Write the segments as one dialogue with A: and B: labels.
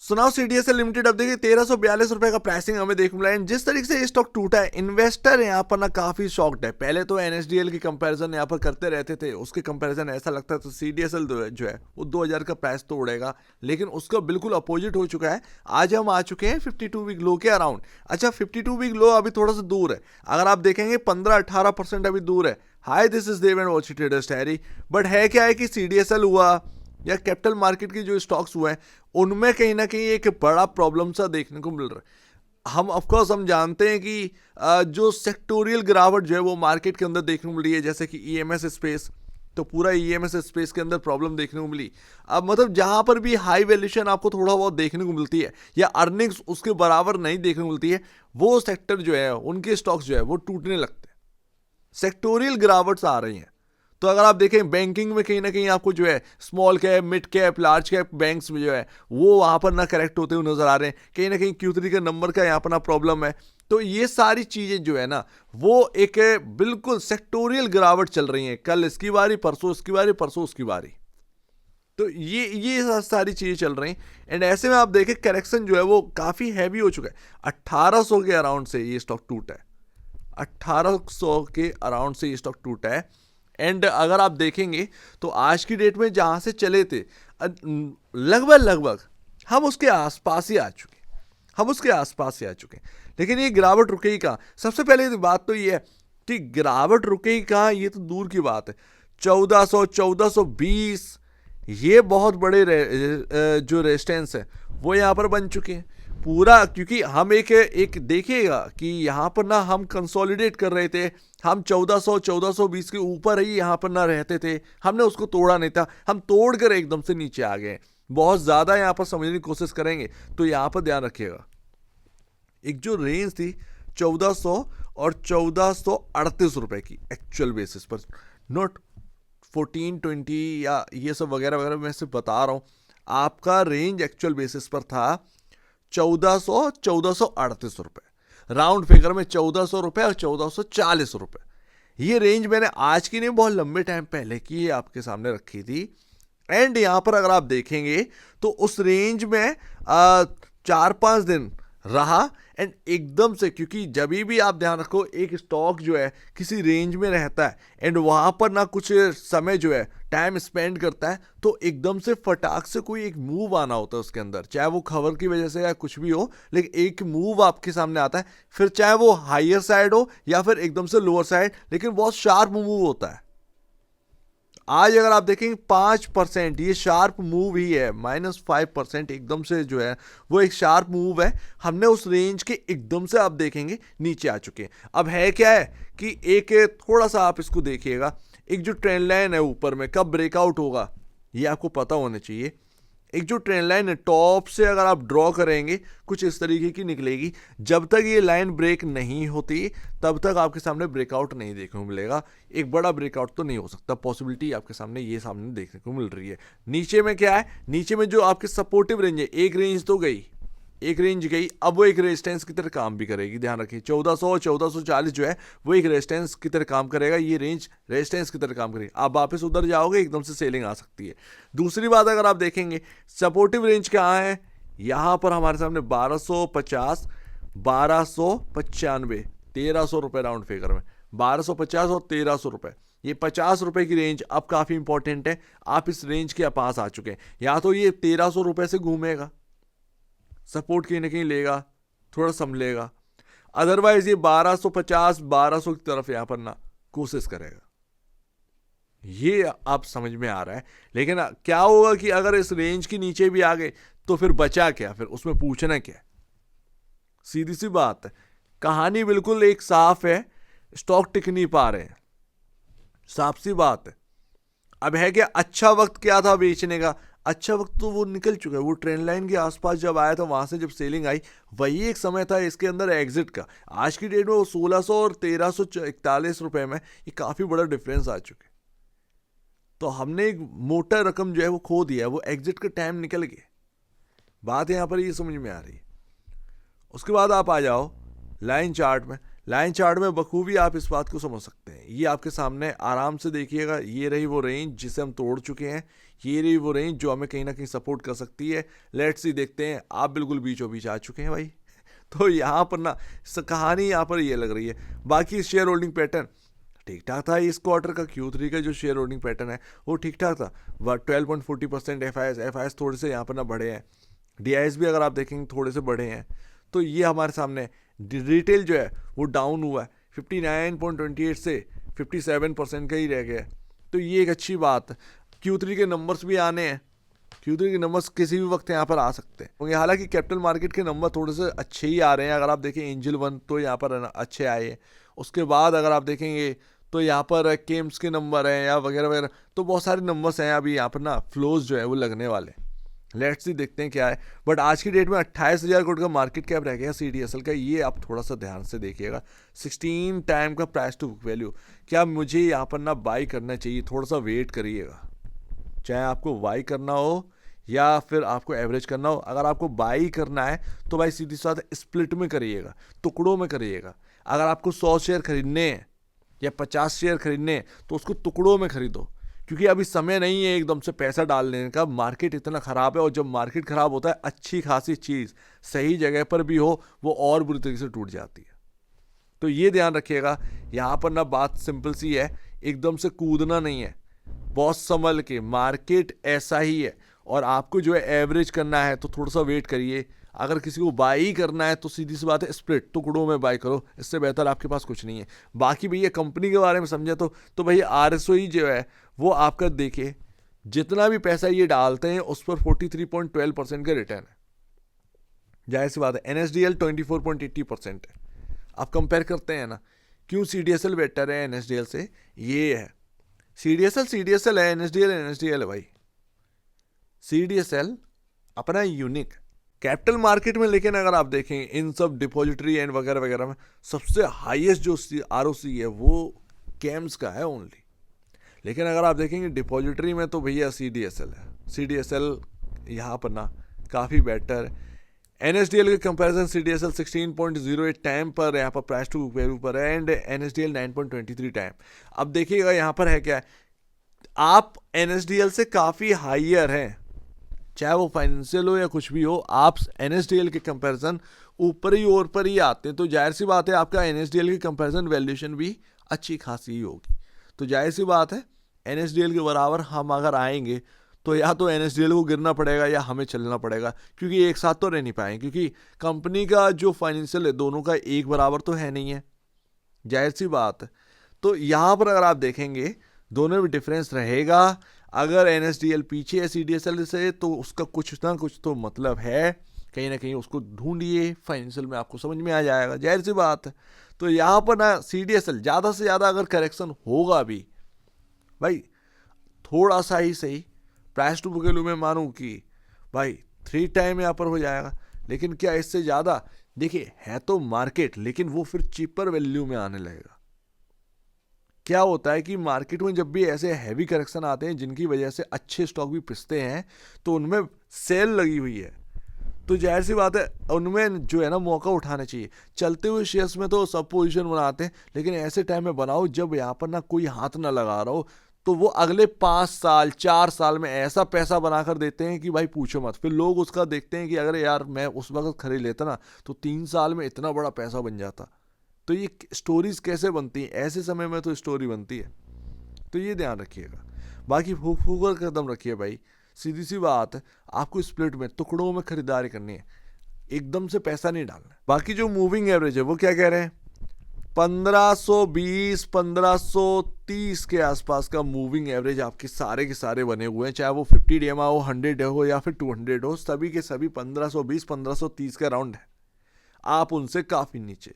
A: सुनाओ CDSL limited अब देखिए 1342 रुपए का प्राइसिंग हमें देखने मिला है। जिस तरीके से ये स्टॉक टूटा है, इन्वेस्टर यहाँ पर ना काफी शॉक्ड है। पहले तो एनएसडीएल की कंपैरिजन यहाँ पर करते रहते थे, उसके कंपैरिजन ऐसा लगता था तो सीडीएसएल जो है वो 2000 का प्राइस तोड़ेगा, लेकिन उसका बिल्कुल अपोजिट हो चुका है। आज हम आ चुके हैं 52 वीक लो के अराउंड। अच्छा, 52 वीक लो अभी थोड़ा सा दूर है, अगर आप देखेंगे 15-18% अभी दूर है। Hi this is Dev and watch traders Harry, but है क्या है कि सीडीएसएल हुआ या कैपिटल मार्केट की जो स्टॉक्स हुए हैं उनमें कहीं ना कहीं एक बड़ा प्रॉब्लम सा देखने को मिल रहा है। हम ऑफकोर्स हम जानते हैं कि जो सेक्टोरियल गिरावट जो है वो मार्केट के अंदर देखने को मिली है, जैसे कि ईएमएस स्पेस, तो पूरा ईएमएस स्पेस के अंदर प्रॉब्लम देखने को मिली। अब मतलब जहां पर भी हाई वैल्यूएशन आपको थोड़ा बहुत देखने को मिलती है या अर्निंग्स उसके बराबर नहीं देखने को मिलती है, वो सेक्टर जो है उनके स्टॉक्स जो है वो टूटने लगते हैं, सेक्टोरियल गिरावट्स आ रही हैं। तो अगर आप देखें बैंकिंग में कहीं ना कहीं आपको जो है small cap, mid cap, large cap banks में जो है वो वहां पर ना करेक्ट होते हुए नजर आ रहे हैं। कहीं ना कहीं Q3 के नंबर का यहाँ पर ना प्रॉब्लम है। तो ये सारी चीजें जो है ना वो एक बिल्कुल सेक्टोरियल गिरावट चल रही है। कल इसकी बारी, परसों इसकी बारी, परसों उसकी बारी, तो ये सारी चीजें चल रही हैं। एंड ऐसे में आप देखें करेक्शन जो है वो काफी हैवी हो चुका है। 1800 के अराउंड से ये स्टॉक टूटा है, 1800 के अराउंड से ये स्टॉक टूटा है। एंड अगर आप देखेंगे तो आज की डेट में जहां से चले थे लगभग हम उसके आसपास ही आ चुके हैं, लेकिन ये गिरावट रुकेगी कहाँ? सबसे पहले बात तो ये है कि गिरावट रुकेगी कहाँ, ये तो दूर की बात है। 1400, 1420 ये बहुत बड़े जो रेजिस्टेंस है वो यहाँ पर बन चुके हैं पूरा, क्योंकि हम एक देखिएगा कि यहाँ पर ना हम कंसोलिडेट कर रहे थे, हम 1400, 1420 के ऊपर ही यहाँ पर ना रहते थे, हमने उसको तोड़ा नहीं था, हम तोड़ कर एकदम से नीचे आ गए। बहुत ज़्यादा यहाँ पर समझने की कोशिश करेंगे तो यहाँ पर ध्यान रखिएगा, एक जो रेंज थी 1400 और 1438 रुपए की एक्चुअल बेसिस पर, नॉट 1420 या ये सब वगैरह वगैरह, मैं सिर्फ बता रहा हूँ आपका रेंज एक्चुअल बेसिस पर था 1438 रुपए, राउंड फिगर में 1400 रुपए और 1440 रुपए। ये रेंज मैंने आज की नहीं, बहुत लंबे टाइम पहले की आपके सामने रखी थी। एंड यहां पर अगर आप देखेंगे तो उस रेंज में 4-5 दिन रहा एंड एकदम से, क्योंकि जब भी आप ध्यान रखो एक स्टॉक जो है किसी रेंज में रहता है एंड वहां पर ना कुछ समय जो है टाइम स्पेंड करता है, तो एकदम से फटाक से कोई एक मूव आना होता है उसके अंदर, चाहे वो खबर की वजह से या कुछ भी हो, लेकिन एक मूव आपके सामने आता है, फिर चाहे वो हायर साइड हो या फिर एकदम से लोअर साइड, लेकिन बहुत शार्प मूव होता है। आज अगर आप देखेंगे 5% ये शार्प मूव ही है, -5% एकदम से जो है वो एक शार्प मूव है। हमने उस रेंज के एकदम से आप देखेंगे नीचे आ चुके हैं। अब है क्या है कि एक थोड़ा सा आप इसको देखिएगा, एक जो ट्रेंड लाइन है ऊपर में कब ब्रेकआउट होगा ये आपको पता होना चाहिए। एक जो ट्रेंड लाइन है टॉप से अगर आप ड्रॉ करेंगे कुछ इस तरीके की निकलेगी, जब तक ये लाइन ब्रेक नहीं होती तब तक आपके सामने ब्रेकआउट नहीं देखने को मिलेगा। एक बड़ा ब्रेकआउट तो नहीं हो सकता, पॉसिबिलिटी आपके सामने ये सामने देखने को मिल रही है। नीचे में क्या है, नीचे में जो आपके सपोर्टिव रेंज है, एक रेंज तो गई, एक रेंज गई, अब वो एक रेजिस्टेंस की तरह काम भी करेगी। ध्यान रखिए 1400 1440 जो है वो एक रेजिस्टेंस की तरह काम करेगा, ये रेंज रेजिस्टेंस की तरह काम करेगी। आप वापस उधर जाओगे एकदम से सेलिंग आ सकती है। दूसरी बात अगर आप देखेंगे सपोर्टिव रेंज कहाँ है, यहाँ पर हमारे सामने 1250, 1295, 1300 रुपए राउंड फिगर में, 1250 और 1300 रुपए, ये 50 रुपए की रेंज अब काफी इंपॉर्टेंट है। आप इस रेंज के पास आ चुके हैं, या तो ये 1300 रुपए से घूमेगा, सपोर्ट कहीं ना कहीं लेगा, थोड़ा संभलेगा, अदरवाइज ये 1250 1200 की तरफ यहां पर ना कोशिश करेगा। ये आप समझ में आ रहा है। लेकिन क्या होगा कि अगर इस रेंज के नीचे भी आ गए तो फिर बचा क्या, फिर उसमें पूछना क्या? सीधी सी बात है, कहानी बिल्कुल एक साफ है, स्टॉक टिक नहीं पा रहे हैं, साफ सी बात है। अब है क्या, अच्छा वक्त क्या था बेचने का? अच्छा वक्त तो वो निकल चुका है। वो ट्रेंड लाइन के आसपास जब आया था वहां से जब सेलिंग आई वही एक समय था इसके अंदर एग्जिट का। आज की डेट में वो 1600 और 1341 रुपए में ये काफी बड़ा डिफरेंस आ चुके, तो हमने एक मोटा रकम जो है वो खो दिया है, वो एग्जिट का टाइम निकल गया। बात यहां पर ये समझ में आ रही है। उसके बाद आप आ जाओ लाइन चार्ट में, लाइन चार्ट में बखूबी आप इस बात को समझ सकते हैं। ये आपके सामने आराम से देखिएगा, ये रही वो रेंज जिसे हम तोड़ चुके हैं, ये रही वो रेंज जो हमें कहीं ना कहीं सपोर्ट कर सकती है। लेट्स सी देखते हैं, आप बिल्कुल बीचों बीच आ चुके हैं भाई। तो यहाँ पर ना कहानी यहाँ पर ये लग रही है। बाकी शेयर होल्डिंग पैटर्न ठीक ठाक था इस क्वार्टर का, Q3 का जो शेयर होल्डिंग पैटर्न है वो ठीक ठाक था। 12.40% एफ थोड़े से यहाँ पर ना बढ़े हैं, DIs भी अगर आप देखेंगे थोड़े से बढ़े हैं। तो ये हमारे सामने रिटेल जो है वो डाउन हुआ है, 59.28 से 57% का ही रह गया है। तो ये एक अच्छी बात। Q3 के नंबर्स भी आने हैं, Q3 के नंबर्स किसी भी वक्त यहाँ पर आ सकते हैं। हालांकि कैपिटल मार्केट के नंबर थोड़े से अच्छे ही आ रहे हैं। अगर आप देखें एंजल वन तो यहाँ पर अच्छे आए हैं, उसके बाद अगर आप देखेंगे तो यहाँ पर केम्स के नंबर हैं या वगैरह वगैरह, तो बहुत सारे नंबर्स हैं अभी यहाँ पर ना फ्लोज जो है वो लगने वाले। लेट्स सी देखते हैं क्या है। बट आज की डेट में 28,000 करोड़ का मार्केट कैप रह गया CDSL का, ये आप थोड़ा सा ध्यान से देखिएगा। 16 टाइम का प्राइस टू बुक वैल्यू, क्या मुझे यहाँ पर ना बाई करना चाहिए? थोड़ा सा वेट करिएगा, चाहे आपको बाई करना हो या फिर आपको एवरेज करना हो। अगर आपको बाई करना है तो भाई सीधी सी बात स्प्लिट में करिएगा, टुकड़ों में करिएगा। अगर आपको 100 शेयर खरीदने हैं या 50 शेयर खरीदने हैं तो उसको टुकड़ों में खरीदो, क्योंकि अभी समय नहीं है एकदम से पैसा डालने का। मार्केट इतना ख़राब है, और जब मार्केट ख़राब होता है अच्छी खासी चीज़ सही जगह पर भी हो वो और बुरी तरीके से टूट जाती है। तो ये ध्यान रखिएगा। यहाँ पर ना बात सिंपल सी है, एकदम से कूदना नहीं है, बहुत संभल के। मार्केट ऐसा ही है, और आपको जो है एवरेज करना है तो थोड़ा सा वेट करिए। अगर किसी को बाई करना है तो सीधी सी बात है स्प्लिट टुकड़ों में बाई करो, इससे बेहतर आपके पास कुछ नहीं है। बाकी भैया कंपनी के बारे में समझे तो भैया RSI जो है वो आपका देखिए, जितना भी पैसा ये डालते हैं उस पर 43.12% का रिटर्न है। जाहिर सी बात है NSDL 24.80% है। आप कंपेयर करते हैं ना, क्यों CDSL बेटर है NSDL से? ये है CDSL है, NSDL है भाई। CDSL अपना यूनिक कैपिटल मार्केट में, लेकिन अगर आप देखें इन सब डिपॉजिटरी एंड वगैरह वगैरह में सबसे हाईएस्ट जो ROC है वो केम्स का है ओनली। लेकिन अगर आप देखेंगे डिपॉजिटरी में तो भैया CDSL है। CDSL यहाँ पर ना काफ़ी बेटर। NSDL के कंपैरिजन CDSL 16.08 टाइम पर यहाँ पर प्राइस टू वैल्यू पर है, एंड NSDL 9.23 टाइम। अब देखिएगा यहाँ पर है क्या है, आप NSDL से काफ़ी हाइयर हैं, चाहे वो फाइनेंशियल हो या कुछ भी हो, आप NSDL के कंपैरिजन ऊपर ही और पर ही आते हैं। तो जाहिर सी बात है आपका NSDL के कंपैरिजन वैल्यूएशन भी अच्छी खासी ही होगी। तो जाहिर सी बात है NSDL के बराबर हम अगर आएंगे तो या तो NSDL को गिरना पड़ेगा या हमें चलना पड़ेगा, क्योंकि एक साथ तो रह नहीं पाएंगे, क्योंकि कंपनी का जो फाइनेंशियल है दोनों का एक बराबर तो है नहीं है, जाहिर सी बात है। तो यहाँ पर अगर आप देखेंगे दोनों में डिफरेंस रहेगा। अगर NSDL पीछे है CDSL से तो उसका कुछ ना कुछ तो मतलब है, कहीं ना कहीं उसको ढूंढिए, फाइनेंशियल में आपको समझ में आ जाएगा, जाहिर सी बात है। तो यहाँ पर ना CDSL ज़्यादा से ज़्यादा अगर करेक्शन होगा भी भाई थोड़ा सा ही सही, प्राइस टू बुक वैल्यू में मानूं कि भाई 3 टाइम यहाँ पर हो जाएगा, लेकिन क्या इससे ज़्यादा? देखिए है तो मार्केट, लेकिन वो फिर चीपर वैल्यू में आने लगेगा। क्या होता है कि मार्केट में जब भी ऐसे हैवी करेक्शन आते हैं जिनकी वजह से अच्छे स्टॉक भी पिसते हैं तो उनमें सेल लगी हुई है, तो जाहिर सी बात है उनमें जो है ना मौका उठाना चाहिए। चलते हुए शेयर्स में तो सब पोजीशन बनाते हैं, लेकिन ऐसे टाइम में बनाओ जब यहाँ पर ना कोई हाथ ना लगा रहा हो, तो वो अगले 5 साल 4 साल में ऐसा पैसा बनाकर देते हैं कि भाई पूछो मत। फिर लोग उसका देखते हैं कि अगर यार मैं उस वक्त खरीद लेता ना तो 3 साल में इतना बड़ा पैसा बन जाता। तो ये स्टोरीज कैसे बनती हैं? ऐसे समय में तो स्टोरी बनती है। तो ये ध्यान रखिएगा। बाकी फूक कर कदम रखिए भाई, सीधी सी बात है, आपको स्प्लिट में टुकड़ों में खरीदारी करनी है, एकदम से पैसा नहीं डालना। बाकी जो मूविंग एवरेज है वो क्या कह रहे हैं? 1520 1530 के आसपास का मूविंग एवरेज आपके सारे के सारे बने हुए हैं, चाहे वो 50 DMA हो, 100 हो या फिर 200 हो, सभी के सभी 1520 1530 का राउंड है। आप उनसे काफ़ी नीचे।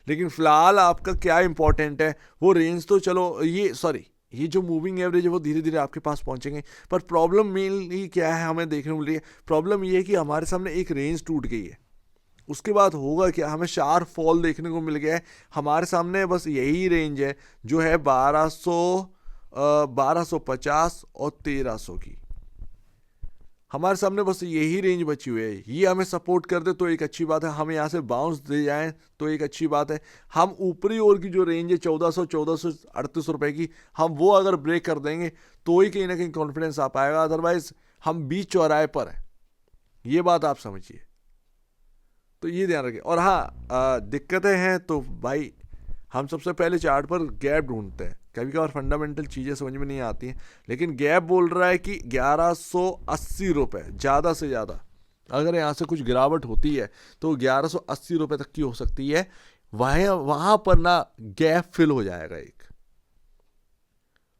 A: लेकिन फिलहाल आपका क्या इंपॉर्टेंट है, वो रेंज तो चलो ये जो मूविंग एवरेज है वो धीरे धीरे आपके पास पहुंचेंगे। पर प्रॉब्लम मेनली क्या है हमें देखने को मिल रही है? प्रॉब्लम ये है कि हमारे सामने एक रेंज टूट गई है, उसके बाद होगा क्या? हमें शार्प फॉल देखने को मिल गया है। हमारे सामने बस यही रेंज है जो है 1250 और 1300 की। हमारे सामने बस यही रेंज बची हुई है, ये हमें सपोर्ट कर दे तो एक अच्छी बात है, हम यहाँ से बाउंस दे जाएं तो एक अच्छी बात है। हम ऊपरी ओर की जो रेंज है 1438 की, हम वो अगर ब्रेक कर देंगे तो ही कहीं ना कहीं कॉन्फिडेंस आ पाएगा, अदरवाइज हम बीच चौराहे पर है, ये बात आप समझिए। तो ये ध्यान रखें। और हाँ, दिक्कतें हैं तो भाई हम सबसे पहले चार्ट पर गैप ढूंढते हैं, कभी कभार फंडामेंटल चीज़ें समझ में नहीं आती हैं, लेकिन गैप बोल रहा है कि 1180 रुपये ज़्यादा से ज़्यादा, अगर यहाँ से कुछ गिरावट होती है तो 1180 रुपये तक की हो सकती है। वहाँ पर ना गैप फिल हो जाएगा,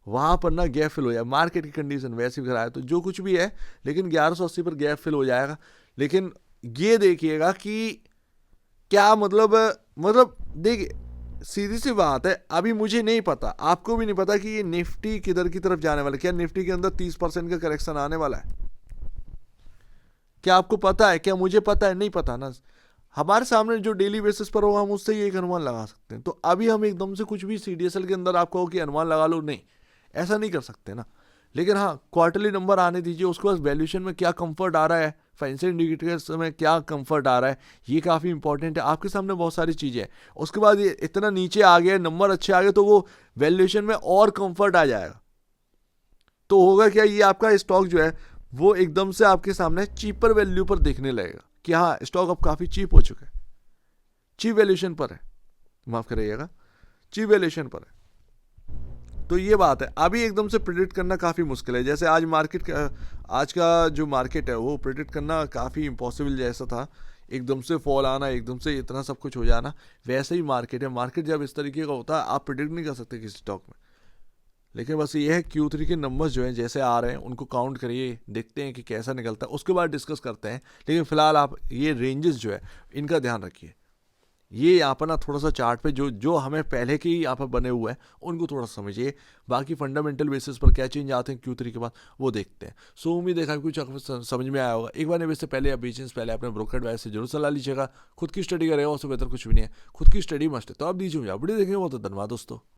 A: वहाँ पर ना गैप फिल हो जाएगा, मार्केट की कंडीशन वैसी भी है तो जो कुछ भी है, लेकिन 1180 पर गैप फिल हो जाएगा। लेकिन ये देखिएगा कि क्या मतलब देखिए, सीधी सी बात है, अभी मुझे नहीं पता, आपको भी नहीं पता कि ये निफ्टी किधर की तरफ जाने वाला है। क्या निफ्टी के अंदर 30% का करेक्शन आने वाला है? क्या आपको पता है? क्या मुझे पता है? नहीं पता ना। हमारे सामने जो डेली बेसिस पर होगा हम उससे ही एक अनुमान लगा सकते हैं। तो अभी हम एकदम से कुछ भी सीडीएसएल के अंदर आपको कि अनुमान लगा लो, नहीं, ऐसा नहीं कर सकते ना। लेकिन हाँ, क्वार्टरली नंबर आने दीजिए, उसके बाद वैल्यूएशन में क्या कंफर्ट आ रहा है, फाइनेंशियल इंडिकेटर्स में क्या कंफर्ट आ रहा है, ये काफ़ी इंपॉर्टेंट है। आपके सामने बहुत सारी चीज़ें हैं, उसके बाद ये इतना नीचे आ गया, नंबर अच्छे आ गए, तो वो वैल्यूएशन में और कंफर्ट आ जाएगा। तो होगा क्या, ये आपका स्टॉक जो है वो एकदम से आपके सामने चीपर वैल्यू पर देखने लगेगा कि हाँ, स्टॉक अब काफ़ी चीप हो चुका है, चीप वैल्यूएशन पर है, माफ़ करिएगा, चीप वैल्यूएशन पर है। तो ये बात है, अभी एकदम से प्रिडिक्ट करना काफ़ी मुश्किल है। जैसे आज का जो मार्केट है वो प्रिडिक्ट करना काफ़ी इम्पॉसिबल जैसा था, एकदम से फॉल आना, एकदम से इतना सब कुछ हो जाना, वैसे ही मार्केट है। मार्केट जब इस तरीके का होता है आप प्रिडिक्ट नहीं कर सकते किसी स्टॉक में। लेकिन बस ये है, Q3 के नंबर्स जो हैं जैसे आ रहे हैं उनको काउंट करिए, देखते हैं कि कैसा निकलता है, उसके बाद डिस्कस करते हैं। लेकिन फिलहाल आप ये रेंजेस जो है इनका ध्यान रखिए। ये यहाँ पर ना थोड़ा सा चार्ट पे जो जो हमें पहले के ही यहाँ पर बने हुए हैं उनको थोड़ा समझिए, बाकी फंडामेंटल बेसिस पर क्या चेंज आते हैं Q3 के बाद वो देखते हैं। सो उम्मीद है कुछ समझ में आया होगा। एक बार निवेश से पहले या बेचने से पहले अपने ब्रोकर एडवाइस से जरूर सलाह लीजिएगा। खुद की स्टडी करेगा, उससे बेहतर कुछ भी नहीं है, खुद की स्टडी मस्ट है। तो आप दीजिए मुझे वीडियो देखेंगे, बहुत धन्यवाद दोस्तों।